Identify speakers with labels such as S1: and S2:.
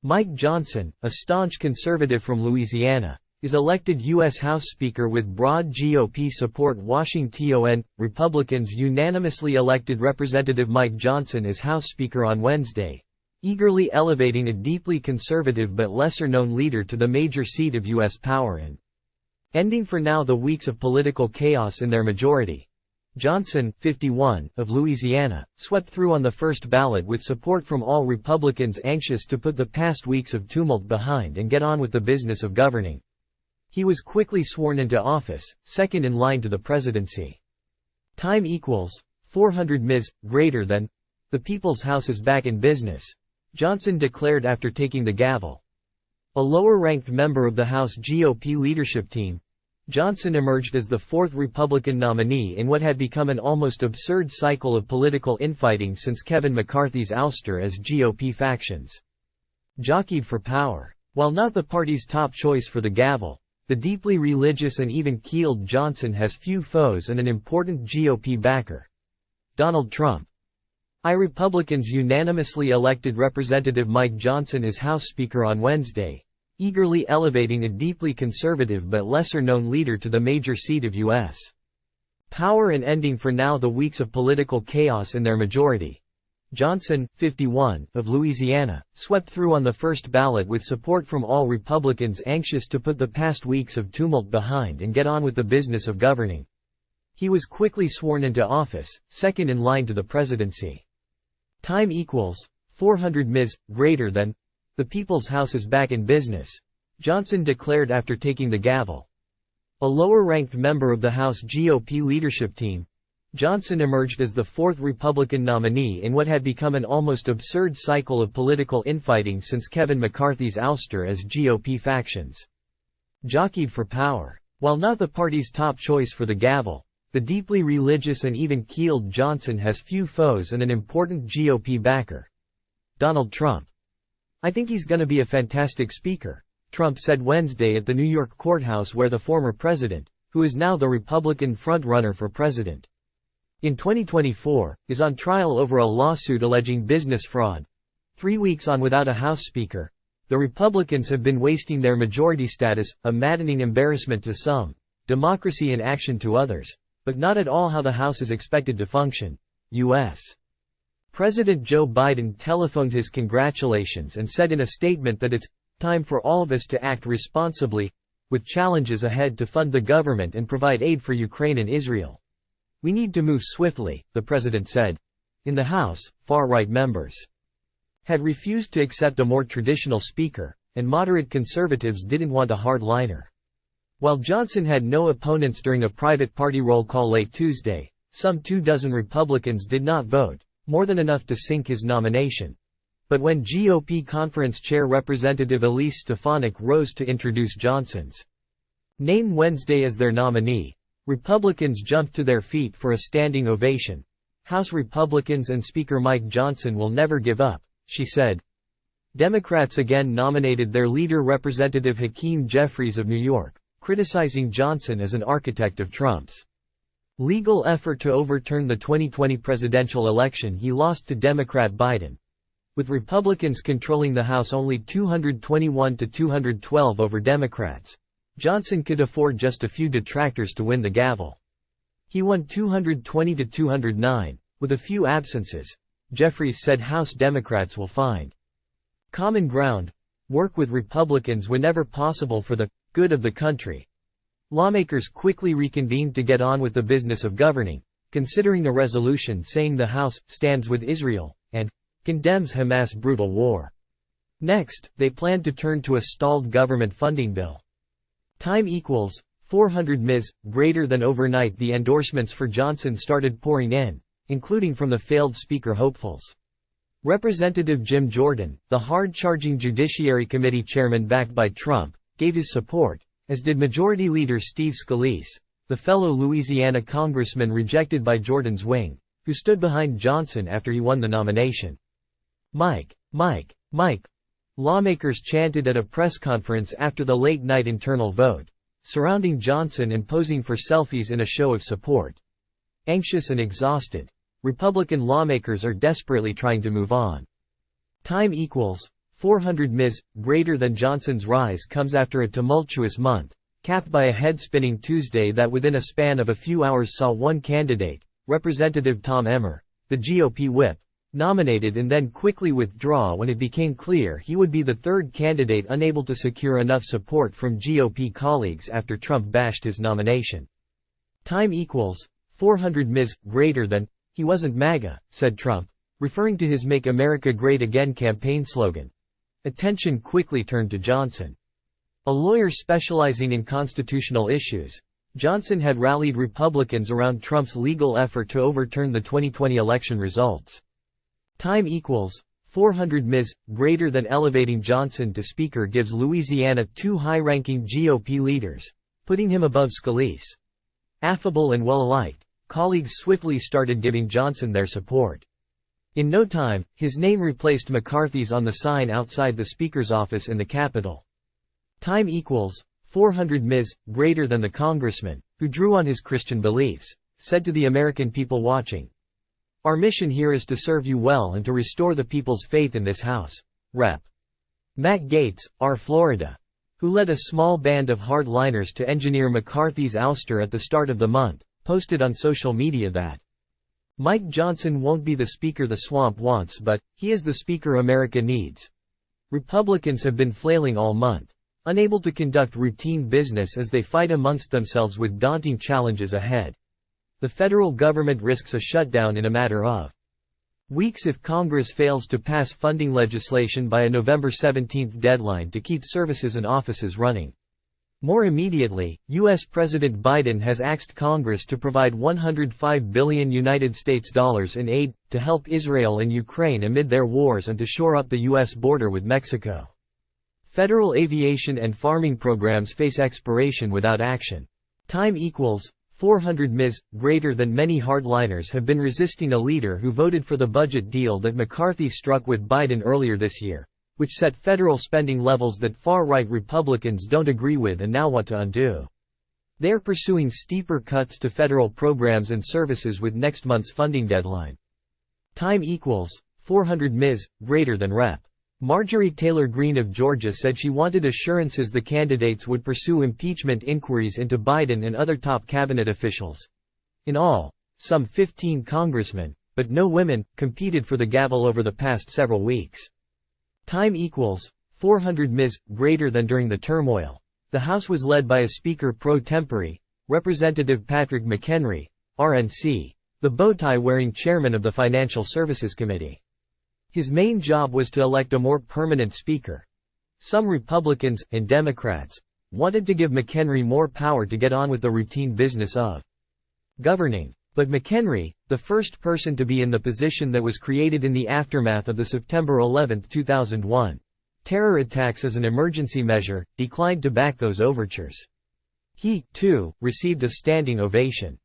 S1: Mike Johnson, a staunch conservative from Louisiana, is elected U.S. House Speaker with broad GOP support. Washington, Republicans unanimously elected Representative Mike Johnson as House Speaker on Wednesday, eagerly elevating a deeply conservative but lesser-known leader to the major seat of U.S. power and ending for now the weeks of political chaos in their majority. Johnson, 51, of Louisiana, swept through on the first ballot with support from all Republicans anxious to put the past weeks of tumult behind and get on with the business of governing. He was quickly sworn into office, second in line to the presidency. Time equals 400 Ms. greater than the People's House is back in business, Johnson declared after taking the gavel. A lower-ranked member of the House GOP leadership team, Johnson emerged as the fourth Republican nominee in what had become an almost absurd cycle of political infighting since Kevin McCarthy's ouster as GOP factions jockeyed for power. While not the party's top choice for the gavel, the deeply religious and even-keeled Johnson has few foes and an important GOP backer: Donald Trump. Republicans unanimously elected Representative Mike Johnson as House Speaker on Wednesday, eagerly elevating a deeply conservative but lesser-known leader to the major seat of U.S. power and ending for now the weeks of political chaos in their majority. Johnson, 51, of Louisiana, swept through on the first ballot with support from all Republicans anxious to put the past weeks of tumult behind and get on with the business of governing. He was quickly sworn into office, second in line to the presidency. Time equals 400 Ms. greater than the People's House is back in business, Johnson declared after taking the gavel. A lower-ranked member of the House GOP leadership team, Johnson emerged as the fourth Republican nominee in what had become an almost absurd cycle of political infighting since Kevin McCarthy's ouster as GOP factions jockeyed for power. While not the party's top choice for the gavel, the deeply religious and even-keeled Johnson has few foes and an important GOP backer: Donald Trump. "I think he's gonna be a fantastic speaker," Trump said Wednesday at the New York courthouse where the former president, who is now the Republican front-runner for president in 2024, is on trial over a lawsuit alleging business fraud. 3 weeks on without a House Speaker, the Republicans have been wasting their majority status, a maddening embarrassment to some, democracy in action to others, but not at all how the House is expected to function. U.S. President Joe Biden telephoned his congratulations and said in a statement that it's time for all of us to act responsibly, with challenges ahead to fund the government and provide aid for Ukraine and Israel. "We need to move swiftly," the president said. In the House, far-right members had refused to accept a more traditional speaker, and moderate conservatives didn't want a hardliner. While Johnson had no opponents during a private party roll call late Tuesday, some 24 Republicans did not vote, more than enough to sink his nomination. But when GOP Conference Chair Representative Elise Stefanik rose to introduce Johnson's name Wednesday as their nominee, Republicans jumped to their feet for a standing ovation. "House Republicans and Speaker Mike Johnson will never give up," she said. Democrats again nominated their leader Representative Hakeem Jeffries of New York, criticizing Johnson as an architect of Trump's legal effort to overturn the 2020 presidential election he lost to Democrat Biden. With Republicans controlling the House only 221 to 212 over Democrats, Johnson could afford just a few detractors to win the gavel. He won 220 to 209, with a few absences. Jeffries said House Democrats will find common ground, work with Republicans whenever possible for the good of the country. Lawmakers quickly reconvened to get on with the business of governing, considering a resolution saying the House stands with Israel and condemns Hamas' brutal war. Next, they planned to turn to a stalled government funding bill. Time equals 400 Ms. greater than overnight the endorsements for Johnson started pouring in, including from the failed Speaker hopefuls. Representative Jim Jordan, the hard-charging Judiciary Committee chairman backed by Trump, gave his support, as did Majority Leader Steve Scalise, the fellow Louisiana congressman rejected by Jordan's wing, who stood behind Johnson after he won the nomination. "Mike, Mike, Mike," lawmakers chanted at a press conference after the late-night internal vote, surrounding Johnson and posing for selfies in a show of support. Anxious and exhausted, Republican lawmakers are desperately trying to move on. Time equals 400 ms. Greater than Johnson's rise comes after a tumultuous month, capped by a head-spinning Tuesday that within a span of a few hours saw one candidate, Representative Tom Emmer, the GOP whip, nominated and then quickly withdraw when it became clear he would be the third candidate unable to secure enough support from GOP colleagues after Trump bashed his nomination. Time equals 400 ms. Greater than, he wasn't MAGA, said Trump, referring to his Make America Great Again campaign slogan. Attention quickly turned to Johnson. A lawyer specializing in constitutional issues, Johnson had rallied Republicans around Trump's legal effort to overturn the 2020 election results. Time equals 400 ms. Greater than elevating Johnson to Speaker gives Louisiana two high-ranking GOP leaders, putting him above Scalise. Affable and well-liked, colleagues swiftly started giving Johnson their support. In no time, his name replaced McCarthy's on the sign outside the Speaker's office in the Capitol. Time equals 400 ms. Greater than the congressman, who drew on his Christian beliefs, said to the American people watching, "Our mission here is to serve you well and to restore the people's faith in this House." Rep. Matt Gaetz, R. Florida, who led a small band of hardliners to engineer McCarthy's ouster at the start of the month, posted on social media that Mike Johnson won't be the speaker the swamp wants, but he is the speaker America needs. Republicans have been flailing all month, unable to conduct routine business as they fight amongst themselves with daunting challenges ahead. The federal government risks a shutdown in a matter of weeks if Congress fails to pass funding legislation by a November 17 deadline to keep services and offices running. More immediately, U.S. President Biden has asked Congress to provide $105 billion in aid to help Israel and Ukraine amid their wars and to shore up the U.S. border with Mexico. Federal aviation and farming programs face expiration without action. Time equals 400 ms. Greater than many hardliners have been resisting a leader who voted for the budget deal that McCarthy struck with Biden earlier this year, which set federal spending levels that far-right Republicans don't agree with and now want to undo. They're pursuing steeper cuts to federal programs and services with next month's funding deadline. Time equals 400 ms. Greater than Rep. Marjorie Taylor Greene of Georgia said she wanted assurances the candidates would pursue impeachment inquiries into Biden and other top cabinet officials. In all, some 15 congressmen, but no women, competed for the gavel over the past several weeks. Time equals 400 ms. Greater than during the turmoil. The House was led by a Speaker pro tempore, Representative Patrick McHenry, RNC, the bow-tie-wearing chairman of the Financial Services Committee. His main job was to elect a more permanent speaker. Some Republicans and Democrats wanted to give McHenry more power to get on with the routine business of governing. But McHenry, the first person to be in the position that was created in the aftermath of the September 11, 2001, terror attacks as an emergency measure, declined to back those overtures. He, too, received a standing ovation.